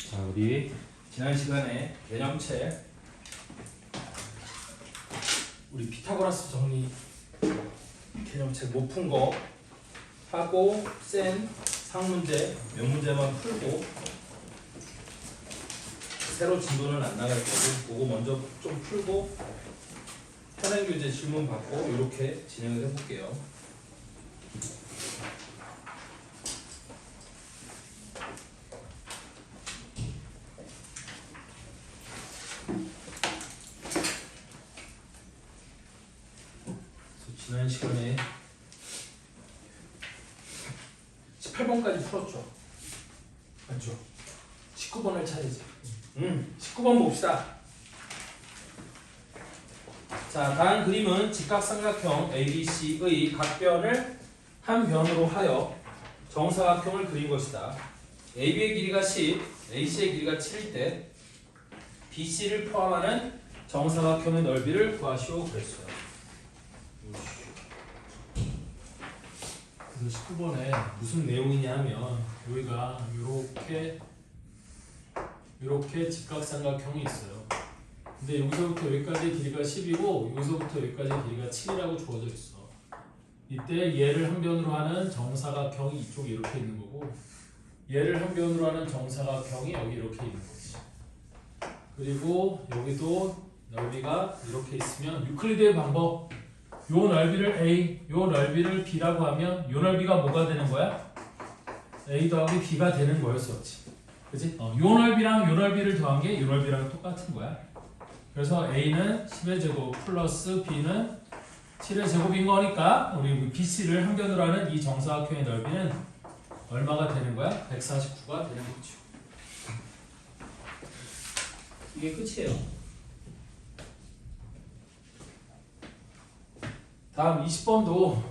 자, 우리 지난 시간에 개념책 우리 피타고라스 정리 개념책 못 푼 거 하고 센 상문제 몇 문제만 풀고 새로 진도는 안 나갈 거고 그거 먼저 좀 풀고 현행교재 질문 받고 이렇게 진행을 해볼게요. 지난 시간에 18번까지 풀었죠. 맞죠? 19번을 차례지. 19번 봅시다. 자, 다음 그림은 직각삼각형 ABC의 각변을 한 변으로 하여 정사각형을 그린 것이다. AB의 길이가 10, AC의 길이가 7일 때 BC를 포함하는 정사각형의 넓이를 구하시오 그랬어요. 그래서 19번에 무슨 내용이냐면 여기가 이렇게 직각삼각형이 있어요. 근데 여기서부터 여기까지 길이가 10이고 여기서부터 여기까지 길이가 7이라고 주어져 있어. 이때 얘를 한 변으로 하는 정사각형이 이쪽에 이렇게 있는 거고 얘를 한 변으로 하는 정사각형이 여기 이렇게 있는 거지. 그리고 여기도 넓이가 이렇게 있으면 유클리드의 방법 요 넓이를 A, 요 넓이를 B라고 하면 요 넓이가 뭐가 되는 거야? A 더하기 B가 되는 거였었지. 그치? 요 넓이랑 요 넓이를 더한 게 요 넓이랑 똑같은 거야. 그래서 A는 10의 제곱 플러스 B는 7의 제곱인 거니까 우리 BC를 한 변으로 하는 이 정사각형의 넓이는 얼마가 되는 거야? 149가 되는 거죠. 이게 끝이에요. 다음 20번도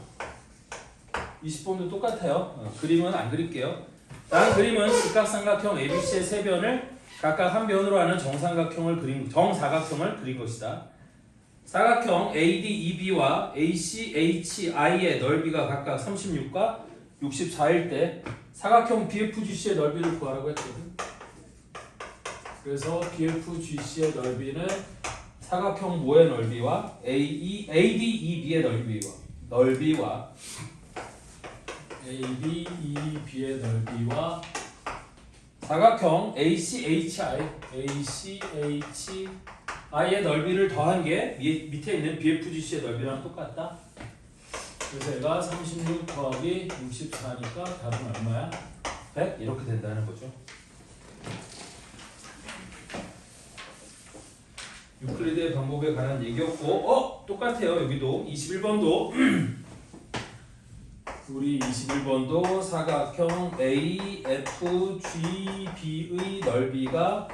똑같아요. 그림은 안 그릴게요. 다음 그림은 직각삼각형 ABC의 세 변을 각각 한 변으로 하는 정사각형을 그린 것이다. 사각형 ADEB와 ACHI의 넓이가 각각 36과 64일 때 사각형 BFGC의 넓이를 구하라고 했거든. 그래서 BFGC의 넓이는 사각형 모의 넓이와 ADEB의 넓이와 ADEB의 넓이와 사각형 ACHI의 넓이를 더한 게 밑에 있는 BFGC의 넓이랑 똑같다. 그래서 얘가 36 더하기 64니까 답은 얼마야? 100? 이렇게 된다는 거죠. 유클리드의 방법에 관한 얘기였고 똑같아요. 여기도 21번도 우리 21번도 사각형 AFGB의 넓이가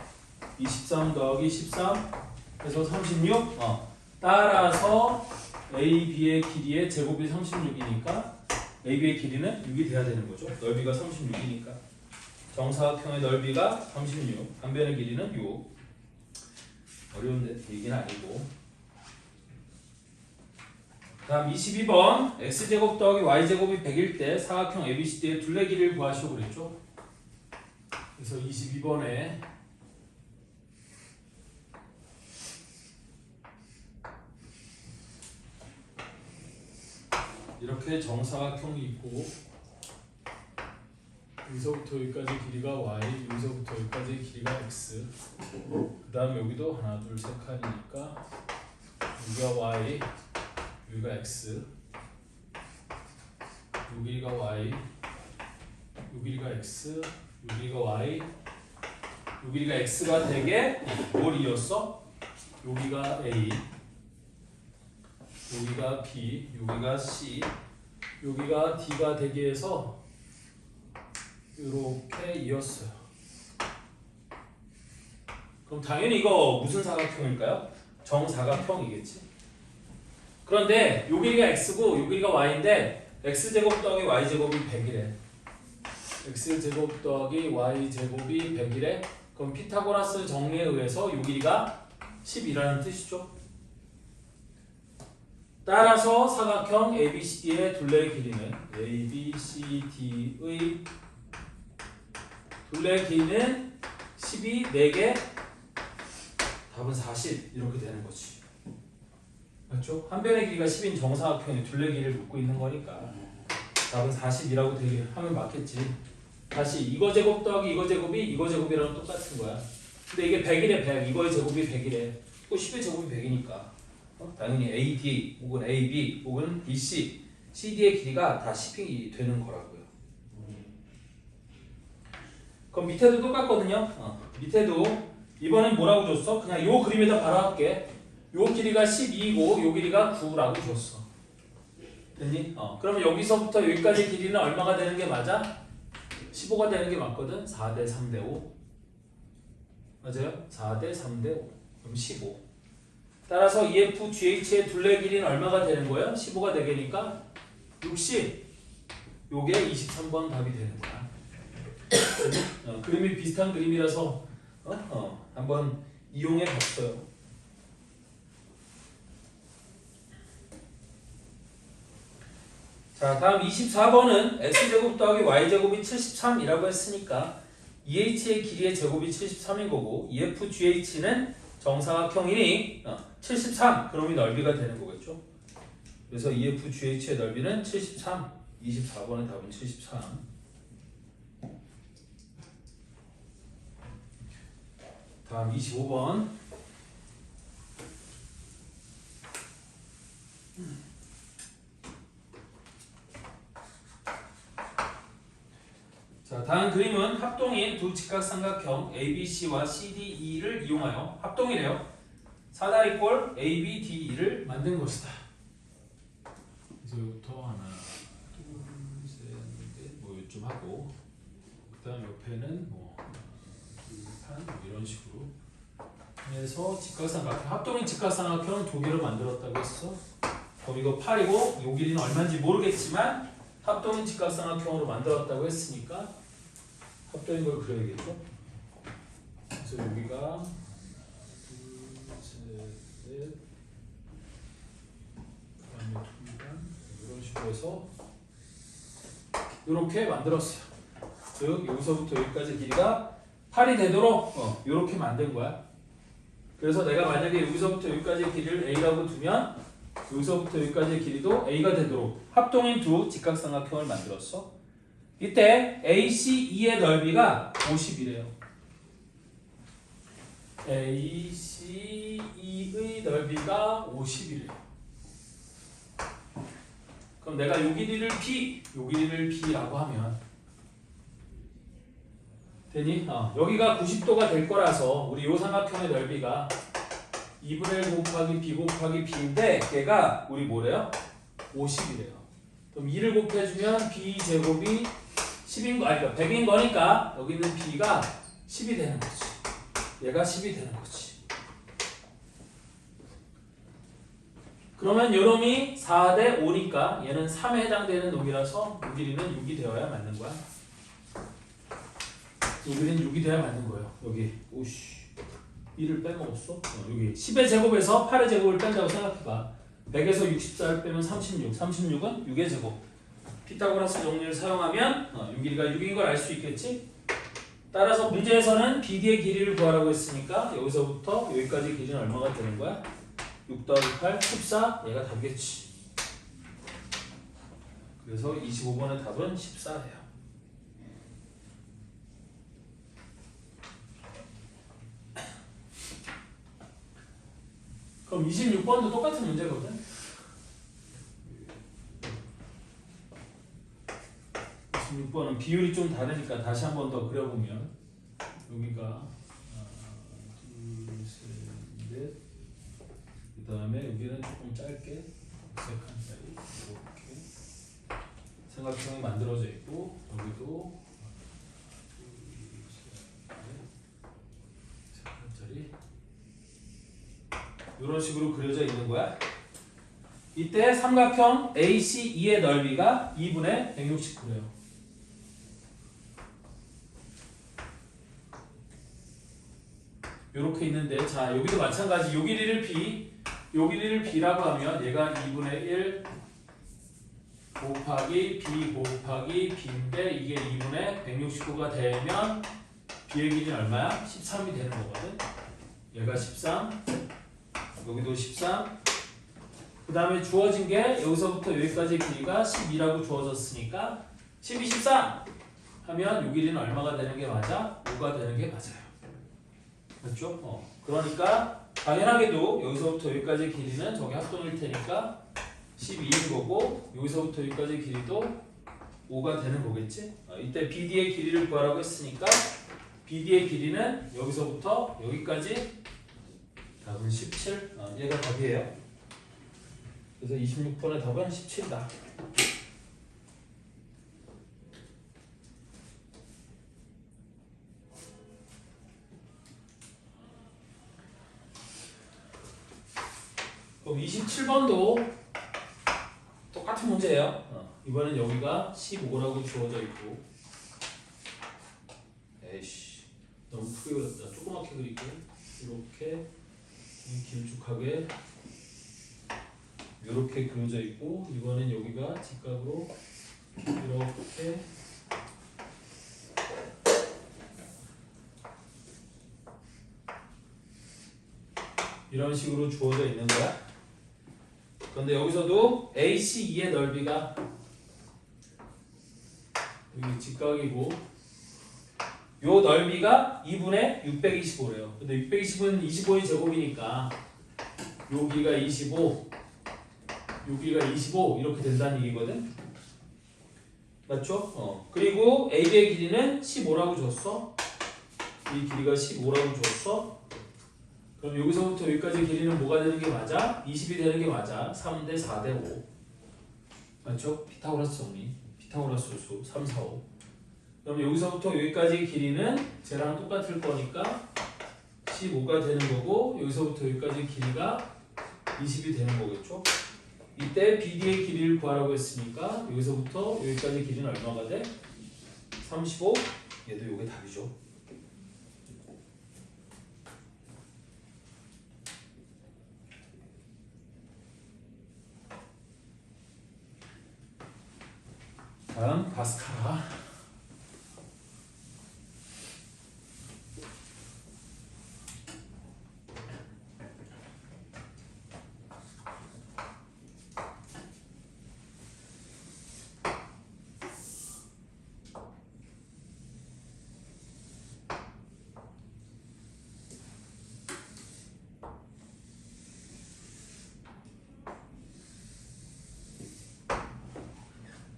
23 더하기 13 그래서 36 따라서 AB의 길이의 제곱이 36이니까 AB의 길이는 6이 돼야 되는 거죠. 넓이가 36이니까 정사각형의 넓이가 36 한 변의 길이는 6 어려운 얘기는 아니고. 다음 22번 x제곱 더하기 y제곱이 100일 때 사각형 ABCD의 둘레 길이를 구하시오 그랬죠. 그래서 22번에 이렇게 정사각형이 있고 여기서부터 여기까지 길이가 y, 여기서부터 여기까지 길이가 x. 그 다음 여기도 하나, 둘, 세 칸이니까 여기가 y, 여기가 x. 요 길이가 y, 요 길이가 x, 요 길이가 y, 요 길이가 x가 되게 뭘 이었어? 여기가 a, 여기가 b, 여기가 c, 여기가 d가 되게 해서 이렇게 이었어요. 그럼 당연히 이거 무슨 사각형일까요? 정사각형이겠지. 그런데 요 길이가 x고 요 길이가 y인데 x제곱 더하기 y제곱이 100이래. x제곱 더하기 y제곱이 100이래. 그럼 피타고라스 정리에 의해서 요 길이가 10이라는 뜻이죠. 따라서 사각형 ABCD의 둘레의 길이는 ABCD의 둘레의 길이는 12, 4개, 답은 40 이렇게 되는 거지. 맞죠? 한 변의 길이가 10인 정사각형에 둘레 길이를 묻고 있는 거니까 답은 40이라고 되게 하면 맞겠지. 다시 이거 제곱 더하기 이거 제곱이 이거 제곱이랑 똑같은 거야. 근데 이게 100이래 100. 이거의 제곱이 100이래. 또 10의 제곱이 100이니까 당연히 AD 혹은 AB 혹은 BC, CD의 길이가 다 10이 되는 거라고요. 그럼 밑에도 똑같거든요. 밑에도 이번엔 뭐라고 줬어? 그냥 요 그림에다 바라볼게. 요 길이가 12이고 요 길이가 9라고 줬어. 됐니? 그러면 여기서부터 여기까지 길이는 얼마가 되는 게 맞아? 15가 되는 게 맞거든. 4대 3대 5. 맞아요? 4대 3대 5. 그럼 15. 따라서 EF, GH의 둘레 길이는 얼마가 되는 거예요? 15가 되니까 60. 요게 23번 답이 되는 거야. 그림이 비슷한 그림이라서 한번 이용해 봤어요. 자, 다음 24번은 X제곱 더하기 Y제곱이 73이라고 했으니까 EH의 길이의 제곱이 73인 거고 EF, GH는 정사각형이니 73 그놈이 넓이가 되는 거겠죠. 그래서 EF, GH의 넓이는 73. 24번의 답은 73. 다음 25번. 자, 다음 그림은 합동인 두 직각삼각형 ABC와 CDE를 이용하여 합동이래요. 사다리꼴 ABDE를 만든 것이다. 그래서 여기부터 하나, 둘, 셋, 넷, 뭐 요쯤 하고 그다음 옆에는 뭐 둘, 뭐 이런 식으로 해서 직각삼각형 합동인 직각삼각형 두 개로 만들었다고 했어. 그럼 이거 8이고 요 길이는 얼마인지 모르겠지만 합동인 직각삼각형으로 만들었다고 했으니까 합동인 걸 그려야겠죠. 그래서 여기가 둘, 셋, 넷, 그다음에 둘간 이런 식으로 해서 이렇게 만들었어요. 즉 여기서부터 여기까지 길이가 8이 되도록 이렇게 만든 거야. 그래서 내가 만약에 여기서부터 여기까지의 길이를 A라고 두면 여기서부터 여기까지의 길이도 A가 되도록 합동인 두 직각삼각형을 만들었어. 이때 ACE의 넓이가 50이래요. ACE의 넓이가 50이래요. 그럼 내가 요 길이를 B, 요 길이를 B라고 하면 되니? 여기가 90도가 될 거라서 우리 요 삼각형의 넓이가 2분의 1 곱하기 B 곱하기 B인데 걔가 우리 뭐래요? 50이래요. 그럼 2를 곱해주면 B 제곱이 10인 거, 그러니까 100인 거니까 여기 있는 B가 10이 되는 거지. 얘가 10이 되는 거지. 그러면 요놈이 4대 5니까 얘는 3에 해당되는 놈이라서 요 길이는 6이 되어야 맞는 거야. 여기는 6이 돼야 맞는 거예요. 여기 오씨 1을 빼먹었어? 여기 10의 제곱에서 8의 제곱을 뺀다고 생각해봐. 100에서 64를 빼면 36. 36은 6의 제곱. 피타고라스 정리를 사용하면 요 길이가 6인 걸 알 수 있겠지? 따라서 문제에서는 BD의 길이를 구하라고 했으니까 여기서부터 여기까지 길이는 얼마가 되는 거야? 6 더하기 8, 14. 얘가 답이겠지. 그래서 25번의 답은 14예요. 그럼 26번도 똑같은 문제거든. 26번은 비율이 좀 다르니까 다시 한 번 더 그려보면 여기가 하나, 둘, 셋, 넷. 그 다음에 여기는 조금 짧게 색깔짜리 이렇게 삼각형이 만들어져 있고 여기도 둘, 셋, 넷 색깔짜리 이런 식으로 그려져 있는 거야. 이때 삼각형 ACE의 넓이가 2분의 169래요. 이렇게 있는데 자 여기도 마찬가지 요 길이를 B, 요 길이를 B라고 하면 얘가 2분의 1 곱하기 B 곱하기 B인데 이게 2분의 169가 되면 얘의 길이는 얼마야? 13이 되는 거거든. 얘가 13, 여기도 13. 그 다음에 주어진 게 여기서부터 여기까지 길이가 12라고 주어졌으니까 12, 13 하면 요 길이는 얼마가 되는 게 맞아? 5가 되는 게 맞아요. 맞죠? 그러니까 당연하게도 여기서부터 여기까지 길이는 저기 합동일 테니까 12인 거고 여기서부터 여기까지 길이도 5가 되는 거겠지? 이때 BD의 길이를 구하라고 했으니까 BD의 길이는 여기서부터 여기까지 답은 17. 얘가 답이에요. 그래서 26번의 답은 17이다. 그럼 27번도 똑같은 문제예요. 이번엔 여기가 15라고 주어져 있고, 에이씨 너무 크게 그렸다. 조그맣게 그리고 이렇게 길쭉하게 이렇게 그려져 있고, 이번엔 여기가 직각으로 이렇게 이런 식으로 주어져 있는 거야. 그런데 여기서도 ACE의 넓이가 여기 직각이고 요 넓이가 2분의 625래요. 근데 620은 25의 제곱이니까 여기가 25, 여기가 25 이렇게 된다는 얘기거든. 맞죠? 그리고 AB의 길이는 15라고 줬어. 이 길이가 15라고 줬어. 그럼 여기서부터 여기까지 길이는 뭐가 되는 게 맞아? 20이 되는 게 맞아. 3대 4대 5. 맞죠? 피타고라스 정리. 피타고라스 수 3, 4, 5. 그럼 여기서부터 여기까지 길이는 쟤랑 똑같을 거니까 15가 되는 거고, 여기서부터 여기까지 길이가 20이 되는 거겠죠? 이때 BD의 길이를 구하라고 했으니까 여기서부터 여기까지 길이는 얼마가 돼? 35. 얘도 요게 답이죠. 다음 바스카라.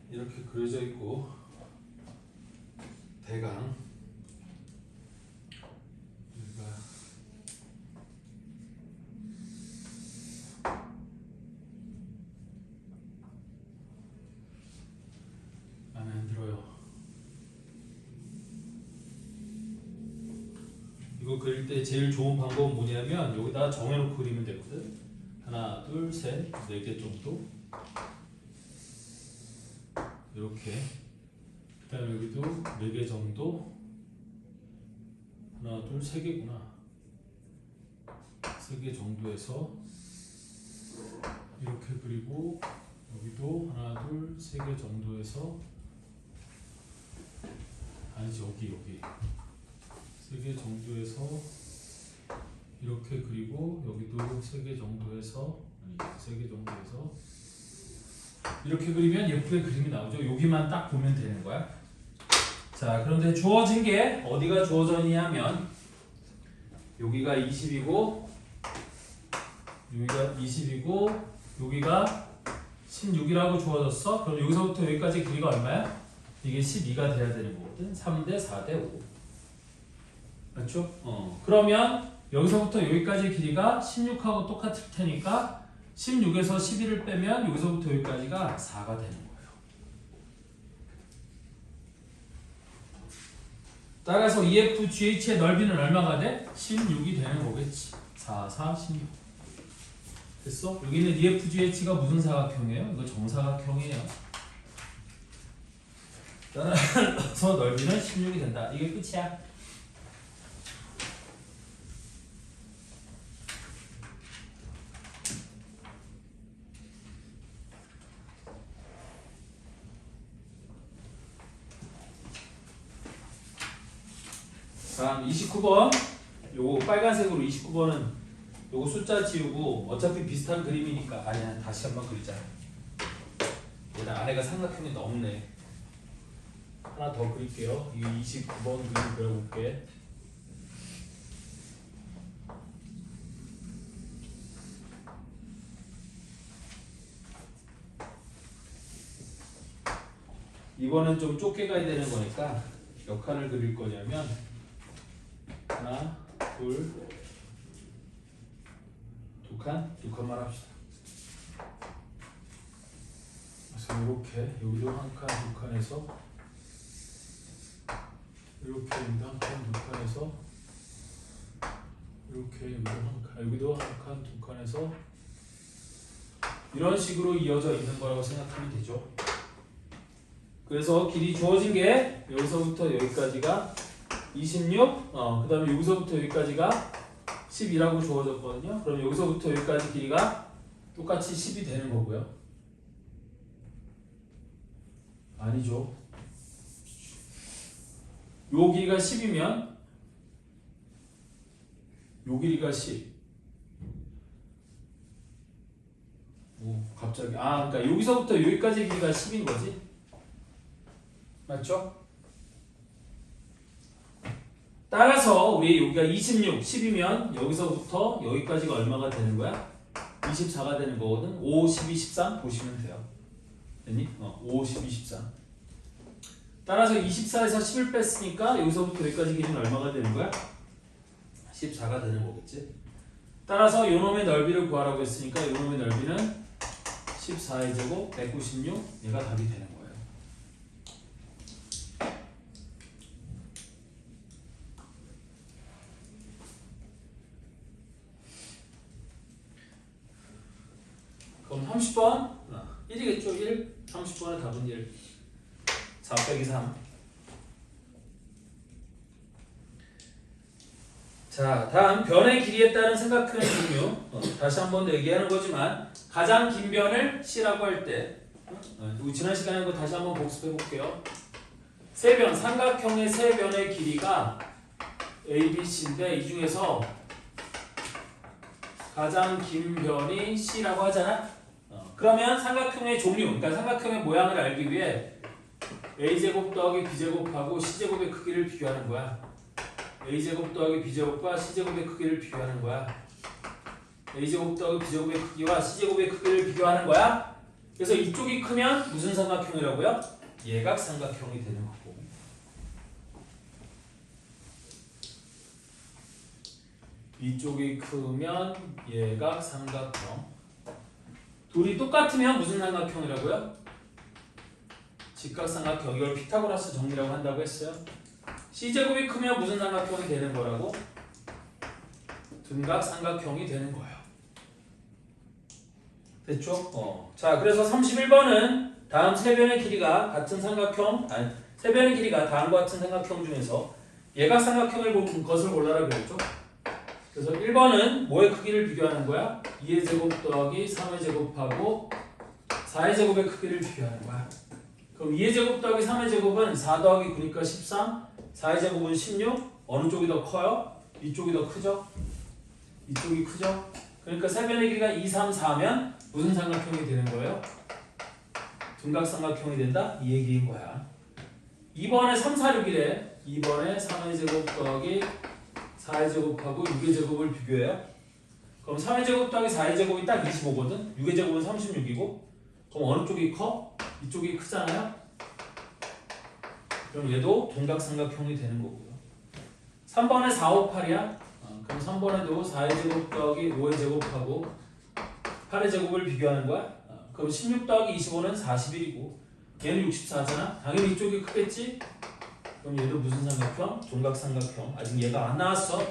이렇게 그려져 있고, 대강 여기가 마음에 안 들어요. 이거 그릴 때 제일 좋은 방법은 뭐냐면 여기다 정해놓고 그리면 되거든. 하나, 둘, 셋, 4개 정도. 이렇게. 그 다음에 여기도 4개 정도. 하나, 둘, 3개구나. 3개 정도에서 이렇게 그리고 여기도 하나, 둘, 3개 정도에서 아니지 여기 3개 정도에서 이렇게 그리고 여기도 3개 정도에서 아니 3개 정도에서 이렇게 그리면 예쁘게 그림이 나오죠. 여기만 딱 보면 되는 거야. 자, 그런데 주어진 게 어디가 주어져 있냐면 여기가 20이고 여기가 20이고 여기가 16이라고 주어졌어. 그럼 여기서부터 여기까지 길이가 얼마야? 이게 12가 돼야 되는 거거든. 3대 4대 5. 맞죠? 그러면 여기서부터 여기까지 길이가 16하고 똑같을 테니까 16에서 11을 빼면 여기서부터 여기까지가 4가 되는 거예요. 따라서 EFGH의 넓이는 얼마가 돼? 16이 되는 거겠지. 4, 4, 16. 됐어? 여기는 EFGH가 무슨 사각형이에요? 이거 정사각형이에요. 따라서 넓이는 16이 된다. 이게 끝이야. 다음 29번. 요거 빨간색으로 29번은 요거 숫자 지우고 어차피 비슷한 그림이니까 아니야 다시 한번 그리자. 얘는 안에가 삼각형이 넘네. 하나 더 그릴게요. 이 29번 그림 그려볼게. 이번엔 좀 좁게 가야 되는 거니까 몇 칸을 그릴 거냐면 하나, 둘, 두 칸만 합시다. 그래서 이렇게 여기도 한 칸, 두 칸에서 이렇게 여기도 한 칸, 두 칸에서 이렇게 여기도 한 칸, 여기도 한 칸, 두 칸에서 이런 식으로 이어져 있는 거라고 생각하면 되죠. 그래서 길이 주어진 게 여기서부터 여기까지가 26, 그 다음에 여기서부터 여기까지가 10이라고 주어졌거든요. 그럼 여기서부터 여기까지 길이가 똑같이 10이 되는 거고요. 아니죠. 요 길이가 10이면 요 길이가 10. 오, 갑자기. 그러니까 여기서부터 여기까지 길이가 10인 거지. 맞죠? 따라서 우리 여기가 26, 10이면 여기서부터 여기까지가 얼마가 되는 거야? 24가 되는 거거든. 5, 12, 13 보시면 돼요. 됐니? 5, 12, 13. 따라서 24에서 10을 뺐으니까 여기서부터 여기까지 길이는 얼마가 되는 거야? 14가 되는 거겠지. 따라서 요놈의 넓이를 구하라고 했으니까 요놈의 넓이는 14의 제곱 196 얘가 답이 되는 거예요. 그럼 30번 1이겠죠. 1 30번의 답은 1 4 빼기 3. 자, 다음 변의 길이에 따른 삼각형의 종류. 다시 한 번 얘기하는 거지만 가장 긴 변을 C라고 할 때 지난 시간에 거 다시 한번 복습해 볼게요. 세 변, 삼각형의 세 변의 길이가 A, B, C인데 이 중에서 가장 긴 변이 C라고 하잖아. 그러면 삼각형의 종류, 그러니까 삼각형의 모양을 알기 위해 A제곱 더하기 B제곱하고 C제곱의 크기를 비교하는 거야. A제곱 더하기 B제곱과 C제곱의 크기를 비교하는 거야. A제곱 더하기 B제곱의 크기와 C제곱의 크기를 비교하는 거야. 그래서 이쪽이 크면 무슨 삼각형이라고요? 예각 삼각형이 되는 거고. 이쪽이 크면 예각 삼각형. 둘이 똑같으면 무슨 삼각형이라고요? 직각삼각형. 이걸 피타고라스 정리라고 한다고 했어요. C제곱이 크면 무슨 삼각형이 되는 거라고? 등각삼각형이 되는 거예요. 됐죠? 자, 그래서 31번은 다음 세 변의 길이가 같은 삼각형, 세 변의 길이가 다음과 같은 삼각형 중에서 예각삼각형을 본 것을 골라라 그랬죠? 그래서 1번은 뭐의 크기를 비교하는 거야? 2의 제곱 더하기 3의 제곱하고 4의 제곱의 크기를 비교하는 거야. 그럼 2의 제곱 더하기 3의 제곱은 4 더하기 9니까 13, 4의 제곱은 16. 어느 쪽이 더 커요? 이쪽이 더 크죠? 이쪽이 크죠? 그러니까 세 변의 길이가 2, 3, 4면 무슨 삼각형이 되는 거예요? 등각삼각형이 된다? 이 얘기인 거야. 2번에 3, 4, 6이래. 2번에 3의 제곱 더하기 4의 제곱하고 6의 제곱을 비교해요. 그럼 3의 제곱 더하기 4의 제곱이 딱 25거든. 6의 제곱은 36이고. 그럼 어느 쪽이 커? 이쪽이 크잖아요. 그럼 얘도 동각삼각형이 되는 거고요. 3번에 4, 5, 8이야. 그럼 3번에도 4의 제곱 더하기 5의 제곱하고 8의 제곱을 비교하는 거야. 그럼 16 더하기 25는 41이고 얘는 64잖아. 당연히 이쪽이 크겠지? 그럼 얘도 무슨 삼각형? 동각삼각형. 아직 얘가 안 나왔어.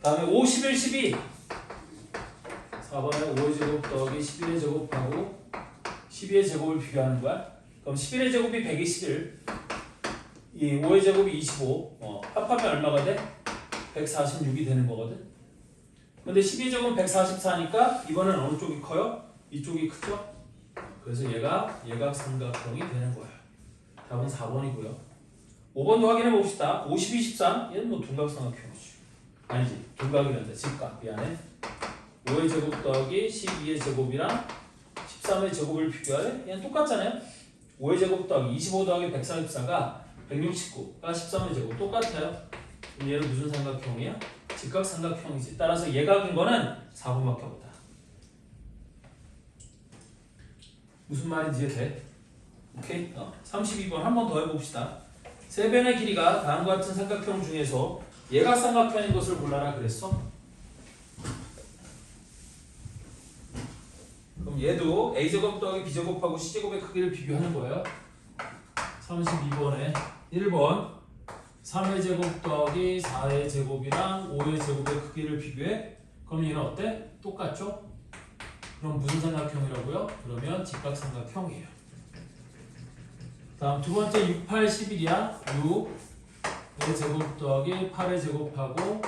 다음에 5, 11, 12. 4번에 5의 제곱 더하기 11의 제곱하고 12의 제곱을 비교하는 거야. 그럼 11의 제곱이 121. 이 5의 제곱이 25. 합하면 얼마가 돼? 146이 되는 거거든. 근데 12의 제곱은 144니까 이번엔 어느 쪽이 커요? 이쪽이 크죠? 그래서 얘가 예각삼각형이 되는 거야. 답은 4번이고요. 5번도 확인해 봅시다. 52, 13 얘는 뭐 둔각삼각형이지. 아니지 둔각이란다. 직각 미안해. 5의 제곱 더하기 12의 제곱이랑 13의 제곱을 비교하래? 얘는 똑같잖아요. 5의 제곱 더하기 25 더하기 144가 169가 13의 제곱 똑같아요. 그럼 얘는 무슨 삼각형이야? 직각삼각형이지. 따라서 예각인 거는 4번밖에 없다. 무슨 말인지 돼? 오케이? 32번 한 번 더 해봅시다. 세 변의 길이가 다음과 같은 삼각형 중에서 예각삼각형인 것을 골라라 그랬어? 그럼 얘도 a제곱 더하기 b제곱하고 c제곱의 크기를 비교하는 거예요. 32번에 1번 3의 제곱 더하기 4의 제곱이랑 5의 제곱의 크기를 비교해? 그럼 얘는 어때? 똑같죠? 그럼 무슨 삼각형이라고요? 그러면 직각삼각형이에요. 다음 두 번째 6, 8, 11이야. 6의 제곱 더하기 8의 제곱하고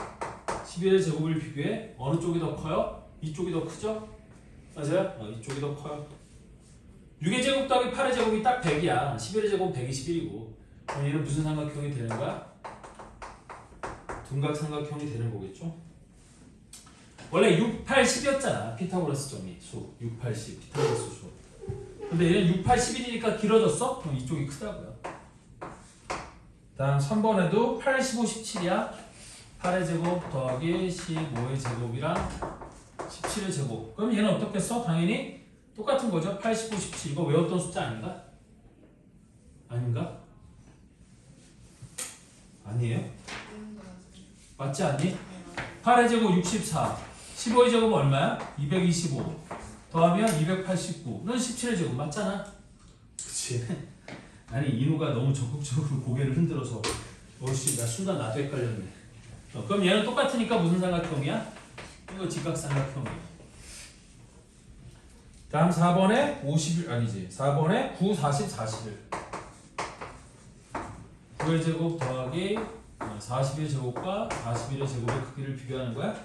11의 제곱을 비교해? 어느 쪽이 더 커요? 이쪽이 더 크죠? 맞아요? 이쪽이 더 커요. 6의 제곱 더하기 8의 제곱이 딱 100이야. 11의 제곱은 121이고 그럼 얘는 무슨 삼각형이 되는 거야? 둔각삼각형이 되는 거겠죠? 원래 6, 8, 10이었잖아. 피타고라스 정리 수 6, 8, 10 피타고라스 수. 근데 얘는 6, 8, 11이니까 길어졌어? 그럼 이쪽이 크다고요. 다음 3번에도 8, 15, 17이야. 8의 제곱 더하기 15의 제곱이랑 17의 제곱. 그럼 얘는 어떻게 써? 당연히 똑같은 거죠. 8, 15, 17. 이거 외웠던 숫자 아닌가? 아닌가? 아니에요? 맞지 않니? 8의 제곱 64. 15의 제곱은 얼마야? 225. 더하면 289는 17의 제곱 맞잖아. 그치? 아니 인우가 너무 적극적으로 고개를 흔들어서 어씨 나 순간 나도 헷갈렸네. 그럼 얘는 똑같으니까 무슨 삼각형이야? 이거 직각삼각형이야. 다음 4번에 51 아니지 4번에 9, 40, 41 9의 제곱 더하기 40의 제곱과 41의 제곱의 크기를 비교하는 거야?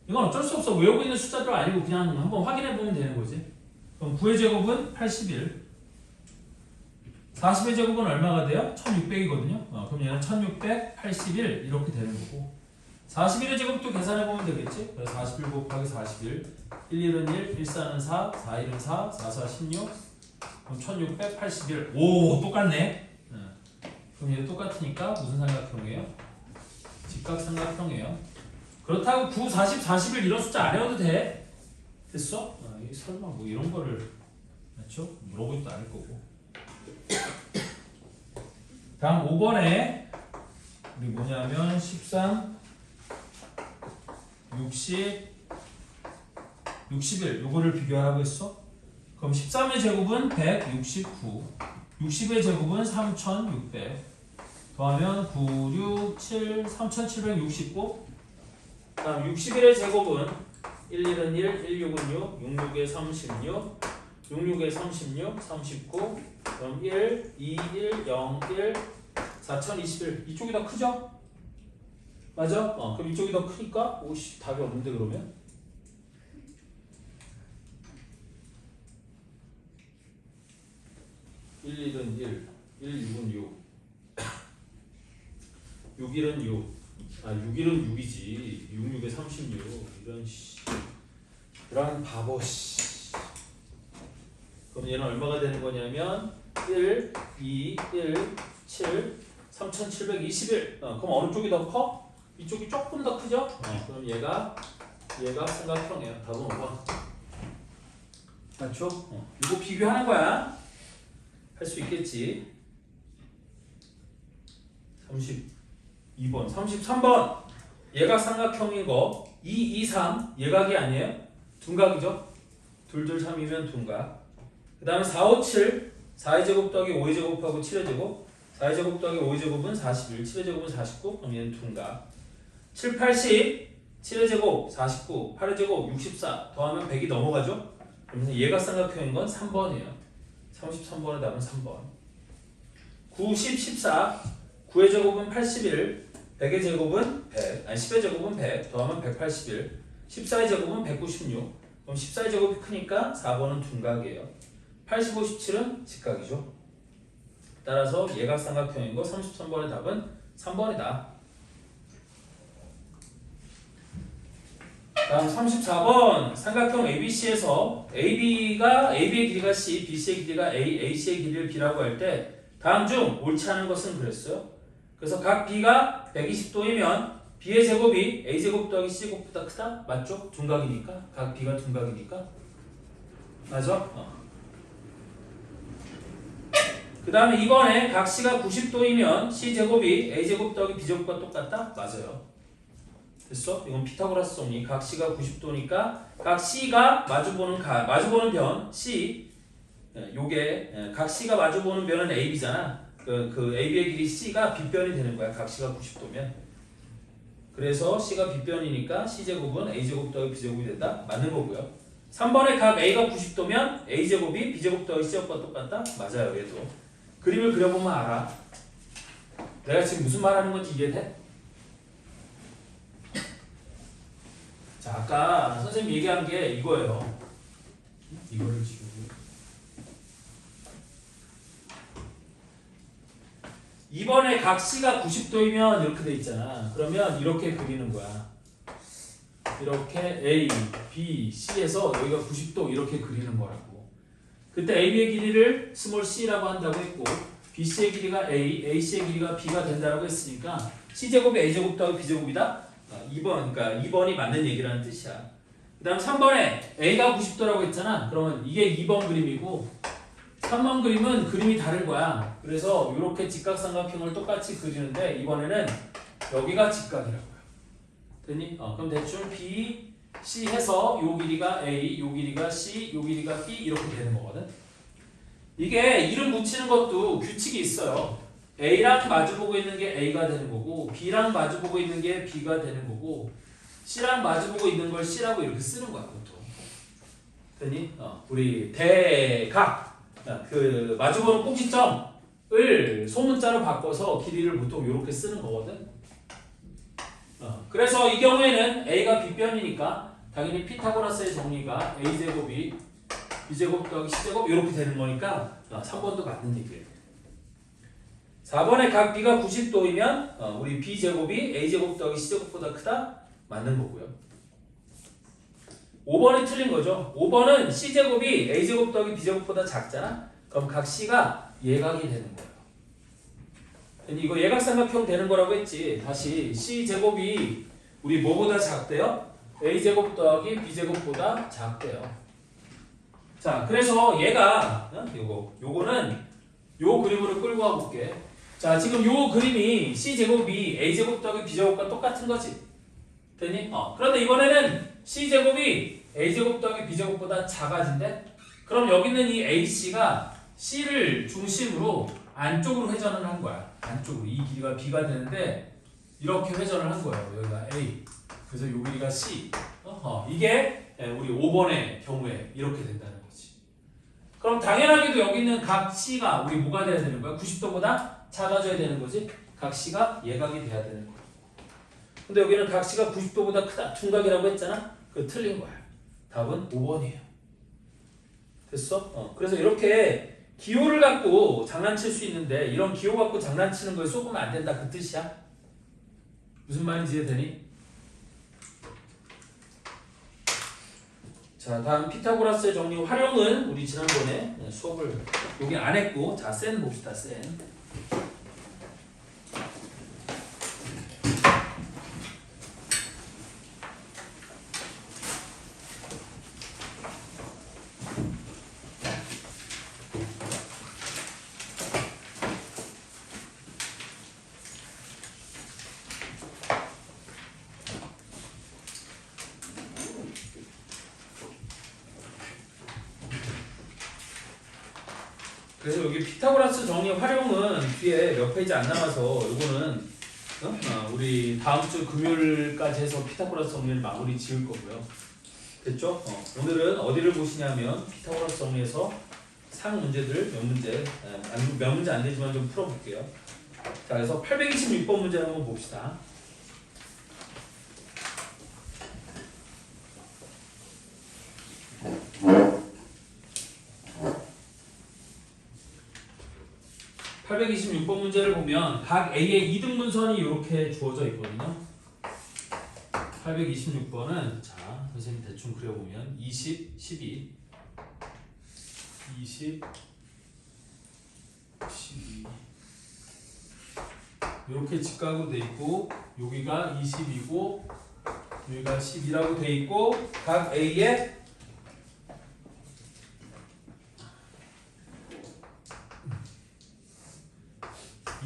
이건 어쩔 수 없어. 외우고 있는 숫자도 아니고 그냥 한번 확인해 보면 되는 거지. 그럼 9의 제곱은 81 40의 제곱은 얼마가 돼요? 1600이거든요. 그럼 얘는 1681 이렇게 되는 거고 41의 제곱도 계산해 보면 되겠지? 그래서 41 곱하기 41 1, 1은 1, 1, 4는 4, 4, 1은 4, 4, 4, 16 그럼 1681 오 똑같네. 그럼 얘도 똑같으니까 무슨 삼각형이에요? 직각삼각형이에요. 그렇다고 9, 40, 41 이런 숫자 안 외워도 돼. 됐어? 설마 뭐 이런 거를 맞죠? 물어보지도 않을 거고. 다음 5번에 우리 뭐냐면 13, 60, 61 요거를 비교하라고 했어. 그럼 13의 제곱은 169 60의 제곱은 3600 더하면 9, 6, 7, 3769 다음 61의 제곱은 1, 1은 1, 1, 6은 6, 6, 6에 36 66에 36, 39 그럼 1, 2, 1, 0, 1 4021 이쪽이 더 크죠? 맞아? 그럼 이쪽이 더 크니까 오씨 답이 없는데 그러면? (1, 1은 1, 1, 6은 6 6, 1은 6 6, 1은 6이지 6, 6에 36 이런 씨 이런 바보 씨 그럼 얘는 얼마가 되는 거냐면 1, 2, 1, 7 3721 그럼 어느 쪽이 더 커? 이쪽이 조금 더 크죠? 그럼 얘가 삼각형이에요. 답은 5번 맞죠? 이거 비교하는 거야. 할 수 있겠지. 32번 33번 얘가 삼각형인 거 2, 2, 3 예각이 아니에요? 둔각이죠? 2, 2, 3이면 둔각 그 다음에 4, 5, 7 4의 제곱 더하기 5의 제곱하고 7의 제곱 4의 제곱 더하기 5의 제곱은 41 7의 제곱은 49 그럼 얘는 둔각 7, 80 7의 제곱 49 8의 제곱 64 더하면 100이 넘어가죠? 그러면서 얘가 삼각형인 건 3번이에요 33번의 답은 3번 9, 10, 14 9의 제곱은 81 100의 제곱은 100 아니 10의 제곱은 100 더하면 181 14의 제곱은 196 그럼 14의 제곱이 크니까 4번은 둔각이에요 85, 17은 직각이죠 따라서 예각삼각형인 거 33번의 답은 3번이다. 다음 34번 삼각형 ABC에서 AB의 길이가 C, BC의 길이가 A, AC의 길이를 B라고 할 때 다음 중 옳지 않은 것은 그랬어요. 그래서 각 B가 120도이면 B의 제곱이 A제곱 더하기 C제곱보다 크다? 맞죠? 둔각이니까. 각 B가 둔각이니까. 맞아? 그 다음에 이번에 각 C가 90도이면 C제곱이 A제곱 더하기 B제곱과 똑같다? 맞아요. 됐어? 이건 피타고라스 정리. 각 C가 90도니까 각 C가 마주보는 변 C 요게 각 C가 마주보는 변은 AB잖아. 그 AB의 길이 C가 B변이 되는 거야. 각 C가 90도면. 그래서 C가 B변이니까 C제곱은 A제곱 더하기 B제곱이 된다? 맞는 거고요. 3번에 각 A가 90도면 A제곱이 B제곱 더하기 C제곱과 똑같다? 맞아요. 얘도. 그림을 그려보면 알아. 내가 지금 무슨 말 하는 건지 이해돼? 자, 아까 선생님 얘기한 게 이거예요. 이거를 지우고. 이번에 각 C가 90도이면 이렇게 돼 있잖아. 그러면 이렇게 그리는 거야. 이렇게 A, B, C에서 여기가 90도 이렇게 그리는 거라고. 그때 AB의 길이를 스몰 c라고 한다고 했고 BC의 길이가 A, AC의 길이가 B가 된다고 했으니까 C제곱이 A제곱 더하기 B제곱이다? 2번, 그러니까 2번이 맞는 얘기라는 뜻이야. 그 다음 3번에 A가 90도라고 했잖아. 그러면 이게 2번 그림이고 3번 그림은 그림이 다른 거야. 그래서 이렇게 직각삼각형을 똑같이 그리는데 이번에는 여기가 직각이라고요. 됐니? 그럼 대충 B, C 해서 요 길이가 A, 요 길이가 C, 요 길이가 B 이렇게 되는 거거든. 이게 이름 붙이는 것도 규칙이 있어요. A랑 마주보고 있는 게 A가 되는 거고 B랑 마주보고 있는 게 B가 되는 거고 C랑 마주보고 있는 걸 C라고 이렇게 쓰는 거야. 그것도. 됐니? 우리 대각 그 마주보는 꼭지점을 소문자로 바꿔서 길이를 보통 이렇게 쓰는 거거든. 그래서 이 경우에는 A가 B변이니까 당연히 피타고라스의 정리가 A제곱이 B제곱 더하기 C제곱 이렇게 되는 거니까 3번도 맞는 얘기예요. 4번에 각 B가 90도이면 우리 B제곱이 A제곱 더하기 C제곱보다 크다? 맞는 거고요. 5번이 틀린 거죠. 5번은 C제곱이 A제곱 더하기 B제곱보다 작잖아? 그럼 각 C가 예각이 되는 거예요. 이거 예각삼각형 되는 거라고 했지. 다시 C제곱이 우리 뭐보다 작대요? A제곱 더하기 B제곱보다 작대요. 자, 그래서 얘가 요거는 요 그림으로 끌고 와볼게. 자, 지금 요 그림이 C제곱이 A제곱 더하기 B제곱과 똑같은 거지. 되니? 그런데 이번에는 C제곱이 A제곱 더하기 B제곱보다 작아진대? 그럼 여기 있는 이 AC가 C를 중심으로 안쪽으로 회전을 한 거야. 안쪽으로. 이 길이가 B가 되는데 이렇게 회전을 한 거예요. 여기가 A. 그래서 요 길이가 C. 이게 우리 5번의 경우에 이렇게 된다는 거지. 그럼 당연하게도 여기 있는 각 C가 우리 뭐가 돼야 되는 거야? 90도보다 작아져야 되는 거지. 각 C가 예각이 돼야 되는 거야. 근데 여기는 각 C가 90도보다 크다. 둔각이라고 했잖아. 그거 틀린 거야. 답은 5번이에요. 됐어? 그래서 이렇게 기호를 갖고 장난칠 수 있는데 이런 기호 갖고 장난치는 거에 속으면 안 된다 그 뜻이야. 무슨 말인지 이해되니? 자, 다음 피타고라스의 정리 활용은 우리 지난번에 수업을 여기 안 했고 자, 센 봅시다. 센. 그래서 여기 피타고라스 정리 활용은 뒤에 몇 페이지 안 남아서 요거는 우리 다음 주 금요일까지 해서 피타고라스 정리를 마무리 지을 거고요. 됐죠? 오늘은 어디를 보시냐면 피타고라스 정리에서 상 문제들 몇 문제 안 되지만 좀 풀어볼게요. 자, 그래서 826번 문제 한번 봅시다. 826번 문제를 보면 각 A의 이등분선이 이렇게 주어져 있거든요. 826번은 자 선생님 대충 그려보면 20, 12 20, 12 이렇게 직각으로 돼 있고 여기가 20이고 여기가 12라고 돼 있고 각 A의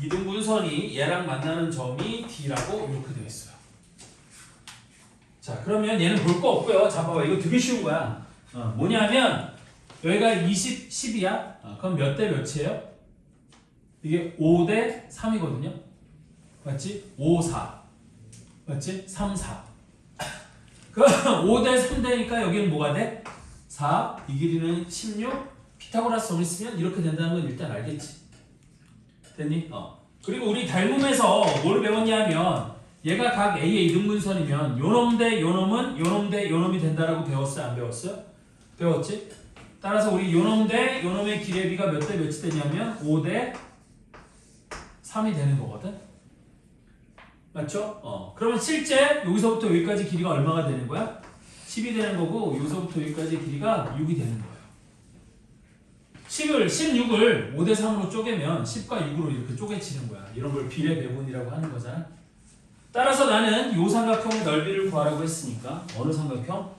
이등분선이 얘랑 만나는 점이 D라고 이렇게 되어 있어요. 자 그러면 얘는 볼 거 없고요. 자 봐봐 이거 되게 쉬운 거야. 뭐냐면 여기가 20, 10이야. 그럼 몇 대 몇이에요? 이게 5 대 3이거든요. 맞지? 5, 4 맞지? 3, 4 그럼 5 대 3 되니까 여기는 뭐가 돼? 4, 이 길이는 16 피타고라스 정리 쓰면 이렇게 된다는 건 일단 알겠지? 됐니? 그리고 우리 닮음에서 뭘 배웠냐면 얘가 각 A의 이등분선이면 요놈 대 요놈은 요놈 대 요놈이 된다라고 배웠어요? 안 배웠어요? 배웠지? 따라서 우리 요놈 대 요놈의 길의 비가 몇 대 몇이 되냐면 5 대 3이 되는 거거든? 맞죠? 그러면 실제 여기서부터 여기까지 길이가 얼마가 되는 거야? 10이 되는 거고 여기서부터 여기까지 길이가 6이 되는 거예요. 16을 5 대 3으로 쪼개면 10과 6으로 이렇게 쪼개치는 거야. 이런 걸 비례 배분이라고 하는 거잖아. 따라서 나는 요 삼각형의 넓이를 구하라고 했으니까 어느 삼각형?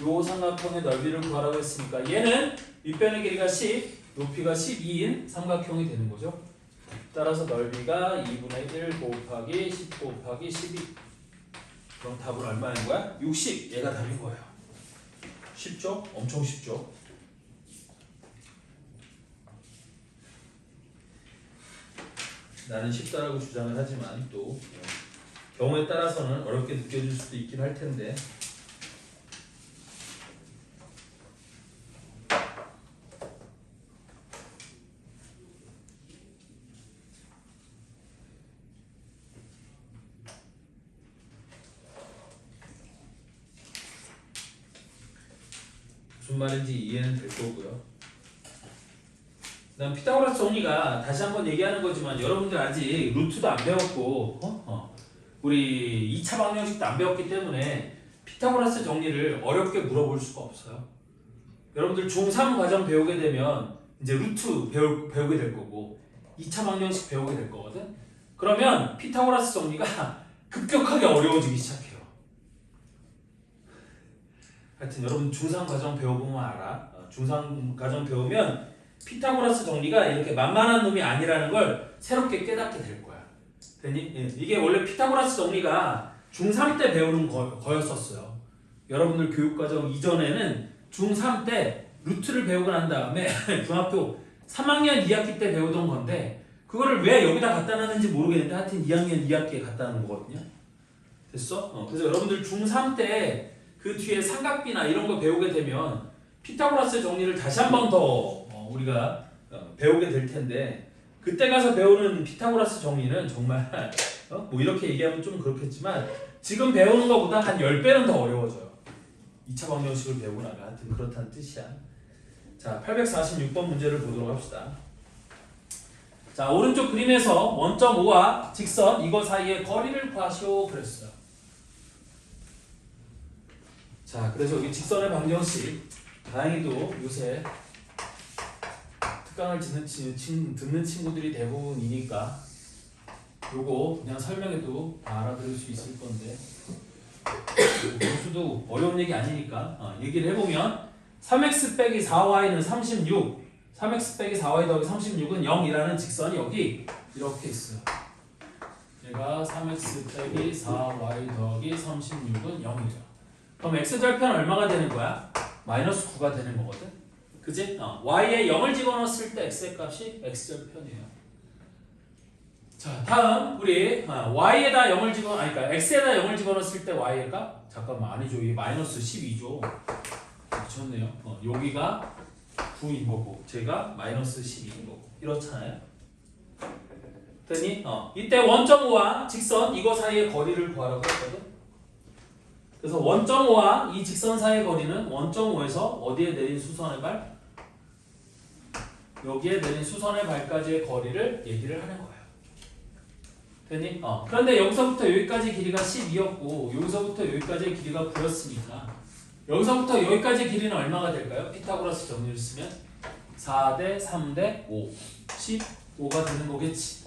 요 삼각형의 넓이를 구하라고 했으니까 얘는 윗변의 길이가 10, 높이가 12인 삼각형이 되는 거죠. 따라서 넓이가 2분의 1 곱하기 10 곱하기 12. 그럼 답은 얼마인 거야? 60. 얘가 답인 거예요. 쉽죠? 엄청 쉽죠? 나는 쉽다라고 주장을 하지만 또 경우에 따라서는 어렵게 느껴질 수도 있긴 할 텐데 무슨 말인지 이해는 될 거고요. 난 피타고라스 정리가 다시 한번 얘기하는 거지만 여러분들 아직 루트도 안 배웠고 우리 2차 방정식도 안 배웠기 때문에 피타고라스 정리를 어렵게 물어볼 수가 없어요. 여러분들 중3 과정 배우게 되면 이제 루트 배우게 될 거고 2차 방정식 배우게 될 거거든. 그러면 피타고라스 정리가 급격하게 어려워지기 시작해요. 하여튼 여러분 중3 과정 배워보면 알아. 중3 과정 배우면 피타고라스 정리가 이렇게 만만한 놈이 아니라는 걸 새롭게 깨닫게 될 거야. 됐니? 예. 이게 원래 피타고라스 정리가 중3 때 배우는 거였었어요. 여러분들 교육과정 이전에는 중3 때 루트를 배우고 난 다음에 중학교 3학년 2학기 때 배우던 건데 그거를 왜 여기다 갖다 놨는지 모르겠는데 하여튼 2학년 2학기에 갖다 놓은 거거든요. 됐어? 그래서 여러분들 중3 때 그 뒤에 삼각비나 이런 거 배우게 되면 피타고라스 정리를 다시 한 번 더 우리가 배우게 될 텐데 그때 가서 배우는 피타고라스 정리는 정말 뭐 이렇게 얘기하면 좀 그렇겠지만 지금 배우는 것보다 한 10배는 더 어려워져요. 2차 방정식을 배우고 나면 하여튼 그렇다는 뜻이야. 자, 846번 문제를 보도록 합시다. 자, 오른쪽 그림에서 원점 O와 직선 이거 사이의 거리를 구하시오 그랬어요. 자, 그래서 여기 직선의 방정식 다행히도 요새 특강을 듣는 친구들이 대부분이니까 요거 그냥 설명해도 다 알아들을 수 있을 건데 교수도 어려운 얘기 아니니까 얘기를 해보면 3x 빼기 4y는 36 3x 빼기 4y 더하기 36은 0이라는 직선이 여기 이렇게 있어요. 얘가 3x 빼기 4y 더하기 36은 0이죠. 그럼 x절편 얼마가 되는 거야? 마이너스 9가 되는 거거든. 그지? y에 0을 집어넣었을 때 x의 값이 x절편이에요. 자, 다음 우리 y에다 0을 그러니까 x에다 0을 집어넣었을 때 y의 값? 잠깐만 아니죠. 이게 마이너스 12죠. 미쳤네요. 여기가 9인 거고 제가 마이너스 12인 거고 이렇잖아요. 됐니? 이때 원점 O와 직선 이거 사이의 거리를 구하라고 했거든. 그래서 원점 O와 이 직선 사이의 거리는 원점 O에서 어디에 내린 수선의 발? 여기에 내린 수선의 발까지의 거리를 얘기를 하는 거예요. 됐니? 그런데 여기서부터 여기까지 길이가 12였고 여기서부터 여기까지의 길이가 9였으니까 여기서부터 여기까지 길이는 얼마가 될까요? 피타고라스 정리를 쓰면 4대 3대 5 15가 되는 거겠지.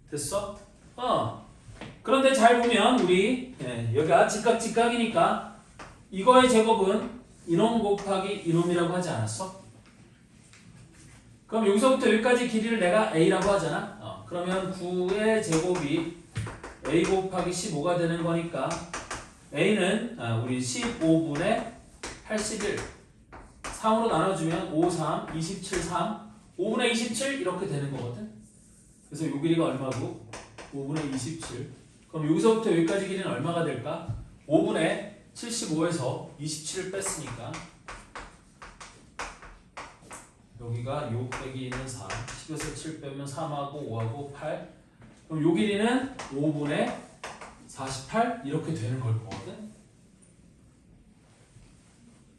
됐어? 그런데 잘 보면 우리 여기가 직각이니까 이거의 제곱은 이놈 곱하기 이놈이라고 하지 않았어? 그럼 여기서부터 여기까지 길이를 내가 A라고 하잖아. 그러면 9의 제곱이 A 곱하기 15가 되는 거니까 A는 우리 15분의 81 3으로 나눠주면 5, 3, 27, 3 5분의 27 이렇게 되는 거거든. 그래서 요 길이가 얼마고? 5분의 27. 그럼 여기서부터 여기까지 길이는 얼마가 될까? 5분의 75에서 27을 뺐으니까 여기가 6 빼기 2는 4 10에서 7 빼면 3하고 5하고 8 그럼 요 길이는 5분의 48 이렇게 되는 걸 거거든.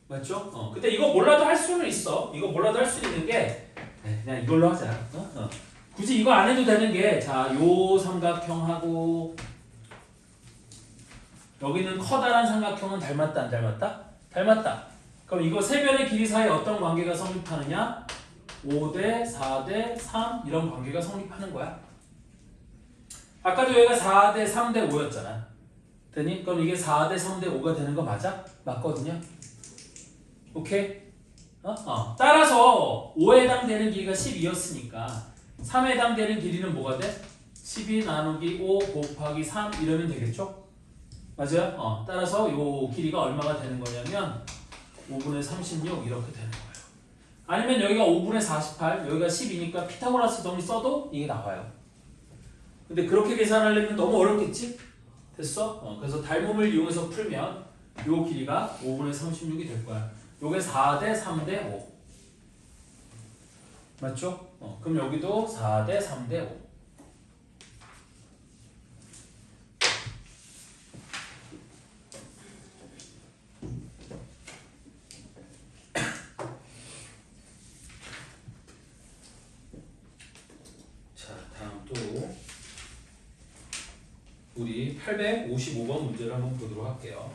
맞죠? 근데 이거 몰라도 할 수는 있어. 이거 몰라도 할 수 있는 게 그냥 이걸로 하자. 굳이 이거 안 해도 되는 게 자, 요 삼각형하고 여기는 커다란 삼각형은 닮았다 안 닮았다? 닮았다. 그럼 이거 세 변의 길이 사이에 어떤 관계가 성립하느냐? 5대 4대 3 이런 관계가 성립하는 거야. 아까도 여기가 4대 3대 5였잖아. 되니? 그럼 이게 4대 3대 5가 되는 거 맞아? 맞거든요. 오케이? 따라서 5에 해당되는 길이가 12였으니까 3에 해당되는 길이는 뭐가 돼? 12 나누기 5 곱하기 3 이러면 되겠죠? 맞아요? 따라서 요 길이가 얼마가 되는 거냐면 5분의 36 이렇게 되는 거예요. 아니면 여기가 5분의 48 여기가 10이니까 피타고라스 정리 써도 이게 나와요. 근데 그렇게 계산하려면 너무 어렵겠지? 됐어? 그래서 닮음을 이용해서 풀면 요 길이가 5분의 36이 될 거야. 요게 4대 3대 5 맞죠? 그럼 여기도 4대 3대 5 자, 다음 또 우리 855번 문제를 한번 보도록 할게요.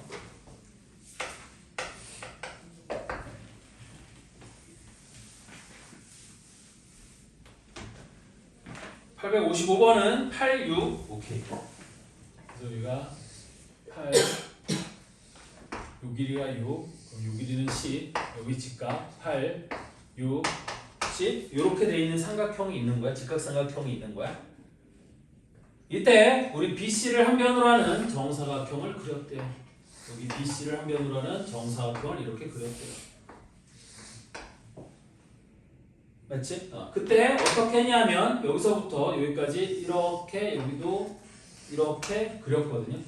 855번은 8, 6 오케이. 그래서 여기가 8 요 길이가 6 그럼 요 길이는 10 여기 직각 8, 6, 10 이렇게 돼 있는 삼각형이 있는 거야. 직각삼각형이 있는 거야. 이때 우리 BC를 한 변으로 하는 정사각형을 그렸대요. 여기 BC를 한 변으로 하는 정사각형을 이렇게 그렸대요. 맞지? 그때 어떻게 했냐면 여기서부터 여기까지 이렇게 여기도 이렇게 그렸거든요.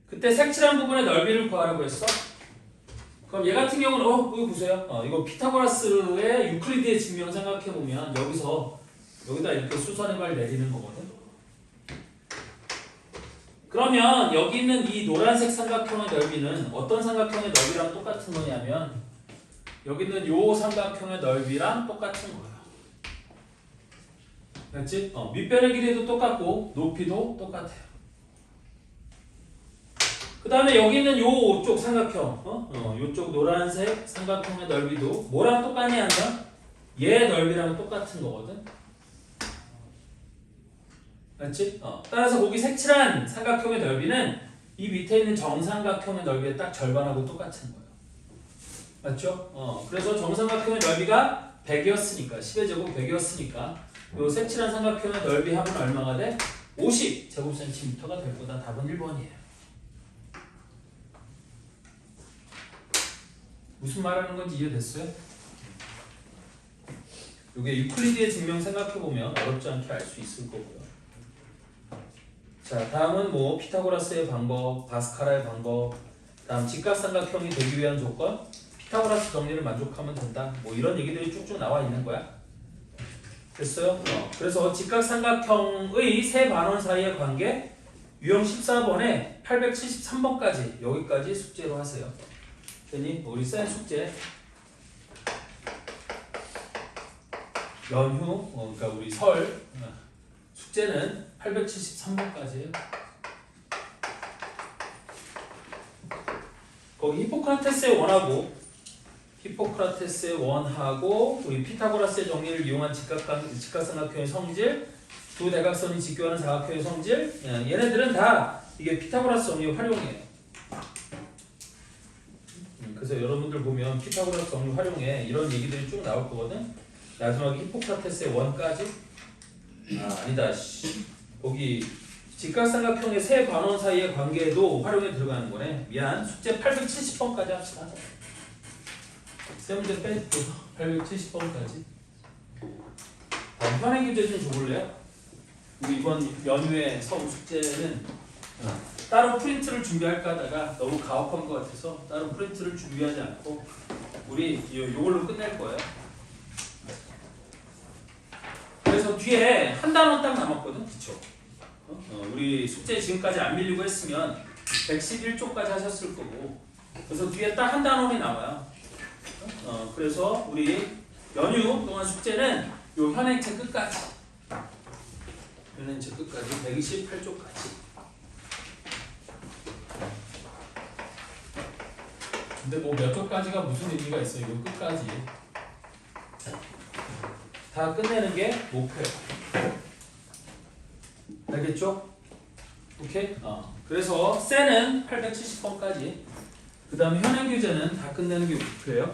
그때 색칠한 부분의 넓이를 구하라고 했어. 그럼 얘 같은 경우는 여기 보세요. 이거 피타고라스의 유클리드의 증명 생각해 보면 여기서 여기다 이렇게 수선의 발 내리는 거거든. 그러면 여기 있는 이 노란색 삼각형의 넓이는 어떤 삼각형의 넓이랑 똑같은 거냐면 여기 있는 요 삼각형의 넓이랑 똑같은 거야. 맞지? 밑변의 길이도 똑같고 높이도 똑같아요. 그 다음에 여기 있는 요쪽 삼각형, 요쪽 노란색 삼각형의 넓이도 뭐랑 똑같냐 하면 얘 넓이랑 똑같은 거거든. 맞지? 따라서 거기 색칠한 삼각형의 넓이는 이 밑에 있는 정삼각형의 넓이의 딱 절반하고 똑같은 거예요. 맞죠? 그래서 정삼각형의 넓이가 100이었으니까 10의 제곱 100이었으니까 요 색칠한 삼각형의 넓이 합은 얼마가 돼? 50 제곱센티미터가 될 거다. 답은 1번이에요. 무슨 말하는 건지 이해됐어요? 이게 유클리드의 증명 생각해보면 어렵지 않게 알 수 있을 거고요. 자, 다음은 뭐 피타고라스의 방법, 바스카라의 방법, 다음 직각삼각형이 되기 위한 조건, 피타고라스 정리를 만족하면 된다. 뭐 이런 얘기들이 쭉쭉 나와 있는 거야. 됐어요? 그래서 직각삼각형의 세 반원 사이의 관계 유형 14번에 873번까지 여기까지 숙제로 하세요. 괜히 우리 센 숙제 연휴, 그러니까 우리 설 숙제는 873번까지예요. 거기 히포크라테스의 원하고 우리 피타고라스의 정리를 이용한 직각삼각형의 성질, 두 대각선이 직교하는 사각형의 성질, 얘네들은 다 이게 피타고라스 정리 활용해요. 그래서 여러분들 보면 피타고라스 정리 활용해 이런 얘기들이 쭉 나올 거거든. 마지막에 히포크라테스의 원까지. 아니다. 거기 직각삼각형의 세 반원 사이의 관계도 활용에 들어가는 거네. 미안. 숙제 870번까지 합시다. 세 문제 빼고 870번까지. 현행 교재 좀 줘볼래요? 우리 이번 연휴에 서울 숙제는 따로 프린트를 준비할까 하다가 너무 가혹한 것 같아서 따로 프린트를 준비하지 않고 우리 이걸로 끝낼 거예요. 그래서 뒤에 한 단원 딱 남았거든. 그쵸? 우리 숙제 지금까지 안 밀리고 했으면 111쪽까지 하셨을 거고, 그래서 뒤에 딱 한 단원이 나와요. 그래서 우리 연휴 동안 숙제는 요 현행체 끝까지 128쪽까지. 근데 뭐 몇 쪽까지가 무슨 의미가 있어? 이거 끝까지. 다 끝내는 게 목표예요. 알겠죠? 오케이? 그래서 셀은 870번까지. 그 다음에 현행 교재는 다 끝내는 게 목표예요.